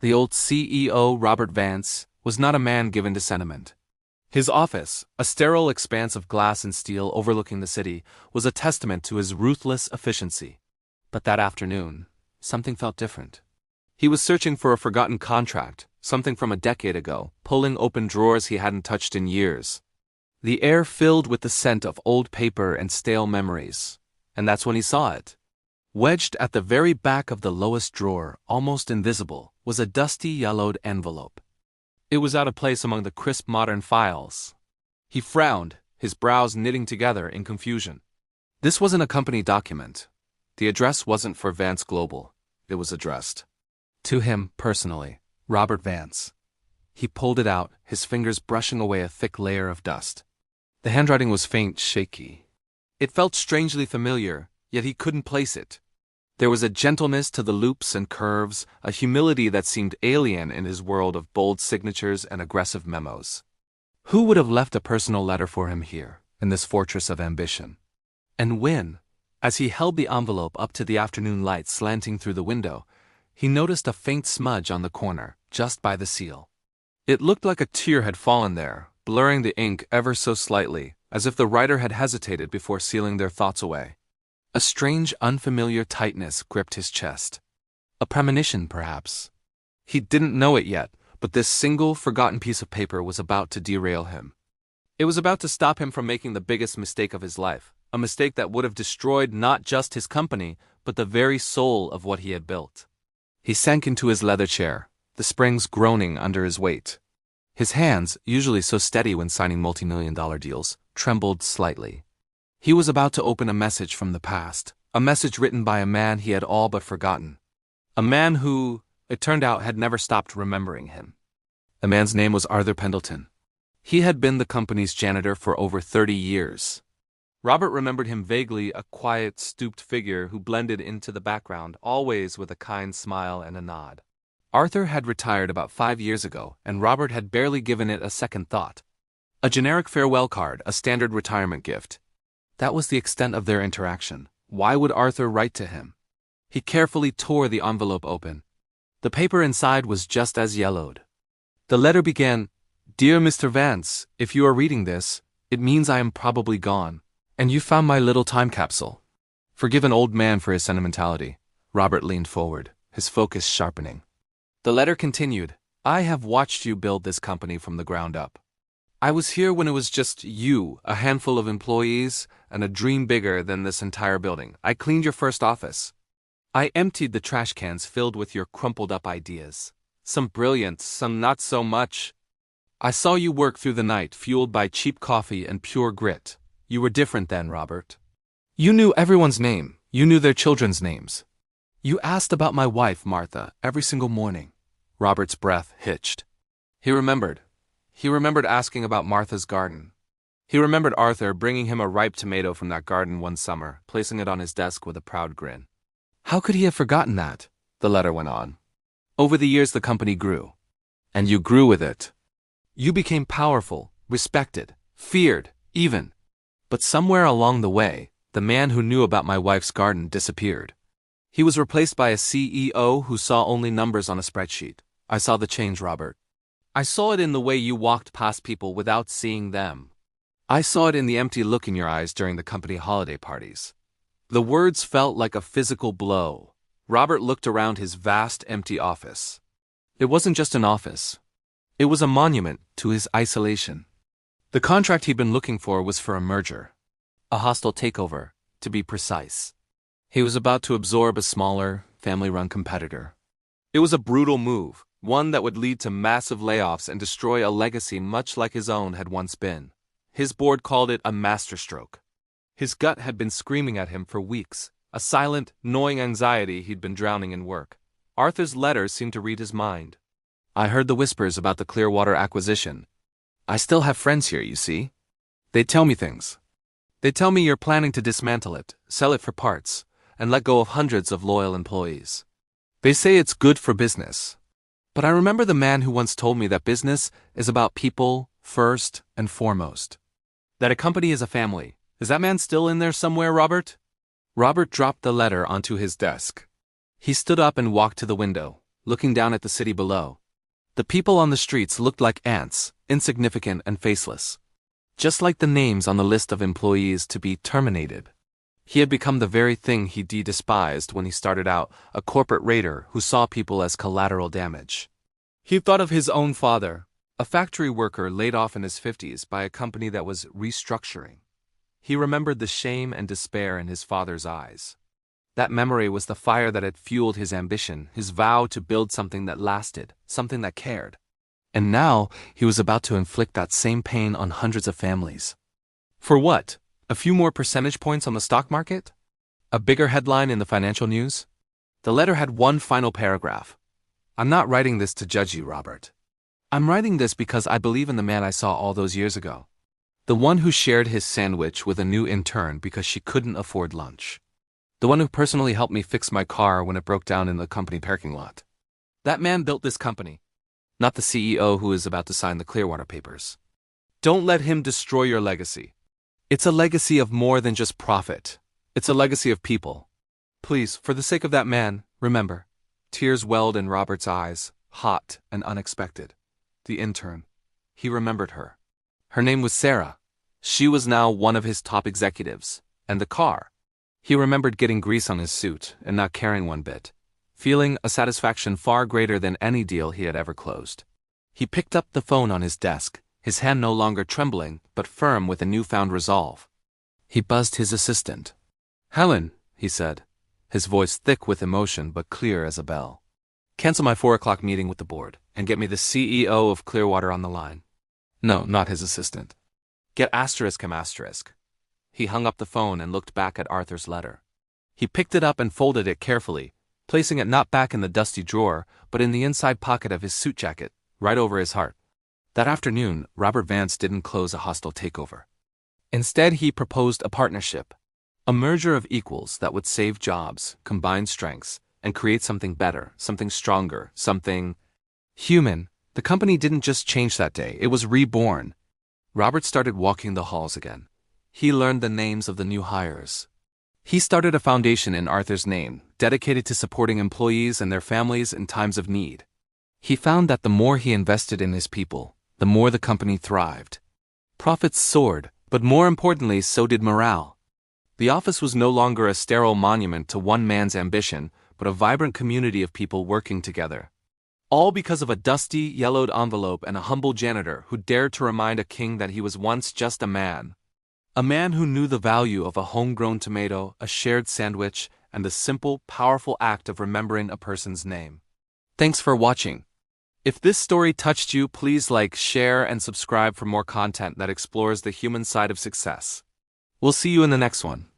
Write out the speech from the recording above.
The old CEO, Robert Vance, was not a man given to sentiment. His office, a sterile expanse of glass and steel overlooking the city, was a testament to his ruthless efficiency. But that afternoon, something felt different. He was searching for a forgotten contract, something from a decade ago, pulling open drawers he hadn't touched in years. The air filled with the scent of old paper and stale memories, and that's when he saw it. Wedged at the very back of the lowest drawer, almost invisible, was a dusty yellowed envelope. It was out of place among the crisp modern files. He frowned, his brows knitting together in confusion. This wasn't a company document. The address wasn't for Vance Global. It was addressed to him personally, Robert Vance. He pulled it out, his fingers brushing away a thick layer of dust. The handwriting was faint, shaky. It felt strangely familiar, yet he couldn't place it. There was a gentleness to the loops and curves, a humility that seemed alien in his world of bold signatures and aggressive memos. Who would have left a personal letter for him here, in this fortress of ambition? And when, as he held the envelope up to the afternoon light slanting through the window, he noticed a faint smudge on the corner, just by the seal. It looked like a tear had fallen there, blurring the ink ever so slightly, as if the writer had hesitated before sealing their thoughts away. A strange, unfamiliar tightness gripped his chest. A premonition, perhaps. He didn't know it yet, but this single, forgotten piece of paper was about to derail him. It was about to stop him from making the biggest mistake of his life, a mistake that would have destroyed not just his company, but the very soul of what he had built. He sank into his leather chair, the springs groaning under his weight. His hands, usually so steady when signing multi-million-dollar deals, trembled slightly. He was about to open a message from the past, a message written by a man he had all but forgotten. A man who, it turned out, had never stopped remembering him. The man's name was Arthur Pendleton. He had been the company's janitor for over 30 years. Robert remembered him vaguely, a quiet, stooped figure who blended into the background, always with a kind smile and a nod. Arthur had retired about 5 years ago, and Robert had barely given it a second thought. A generic farewell card, a standard retirement gift. That was the extent of their interaction. Why would Arthur write to him? He carefully tore the envelope open. The paper inside was just as yellowed. The letter began, "Dear Mr. Vance, if you are reading this, it means I am probably gone, and you found my little time capsule." Forgive an old man for his sentimentality. Robert leaned forward, his focus sharpening. The letter continued, "I have watched you build this company from the ground up. I was here when it was just you, a handful of employees, and a dream bigger than this entire building. I cleaned your first office. I emptied the trash cans filled with your crumpled-up ideas. Some brilliant, some not so much. I saw you work through the night, fueled by cheap coffee and pure grit. You were different then, Robert. You knew everyone's name. You knew their children's names. You asked about my wife, Martha, every single morning." Robert's breath hitched. He remembered. He remembered asking about Martha's garden. He remembered Arthur bringing him a ripe tomato from that garden one summer, placing it on his desk with a proud grin. How could he have forgotten that? The letter went on. Over the years the company grew. And you grew with it. You became powerful, respected, feared, even. But somewhere along the way, the man who knew about my wife's garden disappeared. He was replaced by a CEO who saw only numbers on a spreadsheet. I saw the change, Robert. I saw it in the way you walked past people without seeing them. I saw it in the empty look in your eyes during the company holiday parties. The words felt like a physical blow. Robert looked around his vast, empty office. It wasn't just an office. It was a monument to his isolation. The contract he'd been looking for was for a merger. A hostile takeover, to be precise. He was about to absorb a smaller, family-run competitor. It was a brutal move, one that would lead to massive layoffs and destroy a legacy much like his own had once been. His board called it a masterstroke. His gut had been screaming at him for weeks, a silent, gnawing anxiety he'd been drowning in work. Arthur's letters seemed to read his mind. I heard the whispers about the Clearwater acquisition. I still have friends here, you see. They tell me things. They tell me you're planning to dismantle it, sell it for parts, and let go of hundreds of loyal employees. They say it's good for business. But I remember the man who once told me that business is about people first and foremost. That a company is a family. Is that man still in there somewhere, Robert? Robert dropped the letter onto his desk. He stood up and walked to the window. looking down at the city below. The people on the streets looked like ants, insignificant and faceless. Just like the names on the list of employees to be terminated. He had become the very thing he despised when he started out, a corporate raider who saw people as collateral damage. He thought of his own father, a factory worker laid off in his 50s by a company that was restructuring. He remembered the shame and despair in his father's eyes. That memory was the fire that had fueled his ambition, his vow to build something that lasted, something that cared. And now, he was about to inflict that same pain on hundreds of families. For what? A few more percentage points on the stock market? A bigger headline in the financial news? The letter had one final paragraph. I'm not writing this to judge you, Robert. I'm writing this because I believe in the man I saw all those years ago. The one who shared his sandwich with a new intern because she couldn't afford lunch. The one who personally helped me fix my car when it broke down in the company parking lot. That man built this company, not the CEO who is about to sign the Clearwater Papers. Don't let him destroy your legacy. It's a legacy of more than just profit. It's a legacy of people. Please, for the sake of that man, remember. Tears welled in Robert's eyes, hot and unexpected. The intern. He remembered her. Her name was Sarah. She was now one of his top executives. And the car. He remembered getting grease on his suit and not caring one bit, feeling a satisfaction far greater than any deal he had ever closed. He picked up the phone on his desk, his hand no longer trembling, but firm with a newfound resolve. He buzzed his assistant. "Helen," he said, his voice thick with emotion but clear as a bell. "Cancel my 4 o'clock meeting with the board, and get me the CEO of Clearwater on the line." No, not his assistant. Get ***. He hung up the phone and looked back at Arthur's letter. He picked it up and folded it carefully, placing it not back in the dusty drawer, but in the inside pocket of his suit jacket, right over his heart. That afternoon, Robert Vance didn't close a hostile takeover. Instead, he proposed a partnership, a merger of equals that would save jobs, combine strengths, and create something better, something stronger, something human. The company didn't just change that day, it was reborn. Robert started walking the halls again. He learned the names of the new hires. He started a foundation in Arthur's name, dedicated to supporting employees and their families in times of need. He found that the more he invested in his people, the more the company thrived. Profits soared, but more importantly, so did morale. The office was no longer a sterile monument to one man's ambition, but a vibrant community of people working together. All because of a dusty, yellowed envelope and a humble janitor who dared to remind a king that he was once just a man. A man who knew the value of a homegrown tomato, a shared sandwich, and the simple, powerful act of remembering a person's name. Thanks for watching. If this story touched you, please like, share, and subscribe for more content that explores the human side of success. We'll see you in the next one.